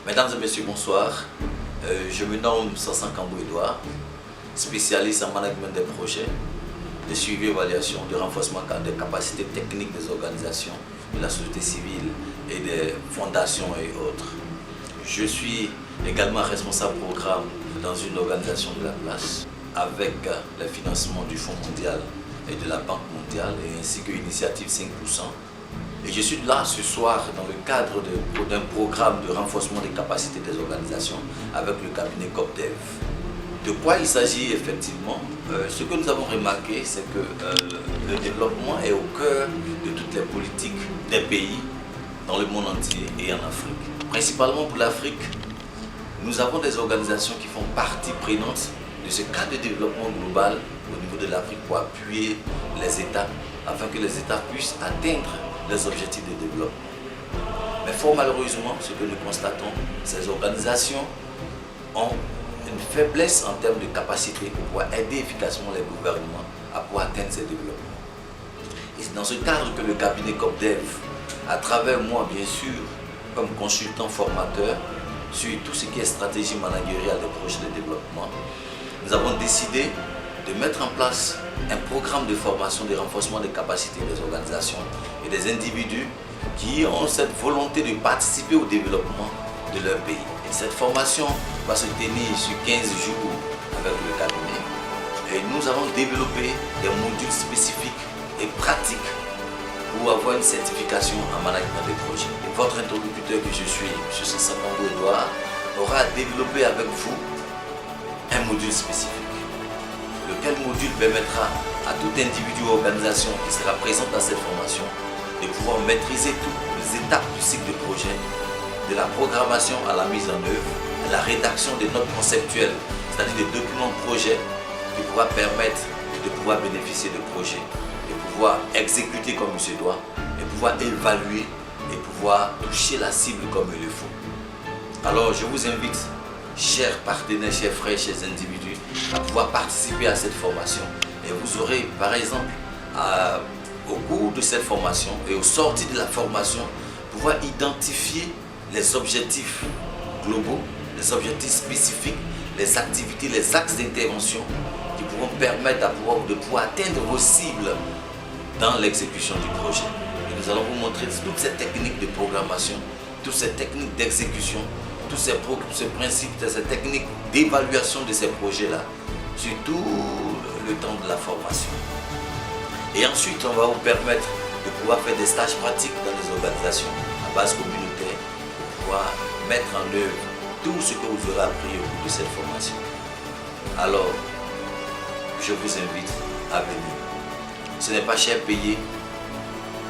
Mesdames et messieurs, bonsoir. Je me nomme Sansan Kambou-Edouard, spécialiste en management des projets, de suivi et évaluation, de renforcement des capacités techniques des organisations, de la société civile et des fondations et autres. Je suis également responsable programme dans une organisation de la place avec le financement du Fonds mondial et de la Banque mondiale et ainsi que l'initiative 5%. Et je suis là ce soir dans le cadre d'un programme de renforcement des capacités des organisations avec le cabinet COPDEV. De quoi il s'agit effectivement? Ce que nous avons remarqué, c'est que le développement est au cœur de toutes les politiques des pays dans le monde entier et en Afrique. Principalement pour l'Afrique, nous avons des organisations qui font partie prenante de ce cadre de développement global au niveau de l'Afrique pour appuyer les États afin que les États puissent atteindre les objectifs de développement. Mais fort malheureusement, ce que nous constatons, ces organisations ont une faiblesse en termes de capacité pour pouvoir aider efficacement les gouvernements à pouvoir atteindre ces développements. Et c'est dans ce cadre que le cabinet COPDEV, à travers moi bien sûr, comme consultant formateur, sur tout ce qui est stratégie managériale des projets de développement, nous avons décidé de mettre en place un programme de formation, de renforcement des capacités des organisations et des individus qui ont cette volonté de participer au développement de leur pays. Et cette formation va se tenir sur 15 jours avec le cabinet. Et nous avons développé des modules spécifiques et pratiques pour avoir une certification en management des projets. Et votre interlocuteur que je suis, M. Sansan Kambou-Edouard, aura développé avec vous un module spécifique. Lequel module permettra à tout individu ou organisation qui sera présent dans cette formation de pouvoir maîtriser toutes les étapes du cycle de projet, de la programmation à la mise en œuvre, à la rédaction des notes conceptuelles, c'est-à-dire des documents de projet qui pourra permettre de pouvoir bénéficier de projets, de pouvoir exécuter comme il se doit, de pouvoir évaluer et pouvoir toucher la cible comme il le faut. Alors je vous invite, chers partenaires, chers frères, chers individus, à pouvoir participer à cette formation. Et vous aurez, par exemple, au cours de cette formation et au sortir de la formation, pouvoir identifier les objectifs globaux, les objectifs spécifiques, les activités, les axes d'intervention qui pourront permettre de pouvoir atteindre vos cibles dans l'exécution du projet. Et nous allons vous montrer toutes ces techniques de programmation, toutes ces techniques d'exécution, tous ces principes, ces techniques d'évaluation de ces projets-là, sur tout le temps de la formation. Et ensuite, on va vous permettre de pouvoir faire des stages pratiques dans les organisations à base communautaire pour pouvoir mettre en œuvre tout ce que vous aurez appris au cours de cette formation. Alors, je vous invite à venir. Ce n'est pas cher payé,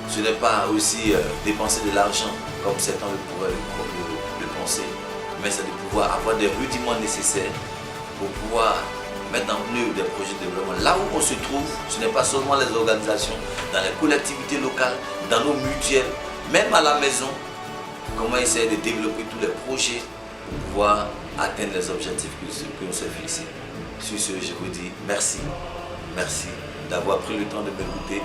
ce n'est pas aussi dépenser de l'argent comme certains pourraient le penser, mais c'est de pouvoir avoir des rudiments nécessaires pour pouvoir mettre en œuvre des projets de développement. Là où on se trouve, ce n'est pas seulement les organisations, dans les collectivités locales, dans nos mutuelles, même à la maison, comment essayer de développer tous les projets pour pouvoir atteindre les objectifs que l'on s'est fixés. Sur ce, je vous dis merci d'avoir pris le temps de m'écouter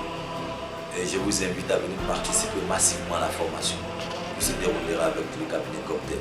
et je vous invite à venir participer massivement à la formation qui se déroulera avec le cabinet COPDEV.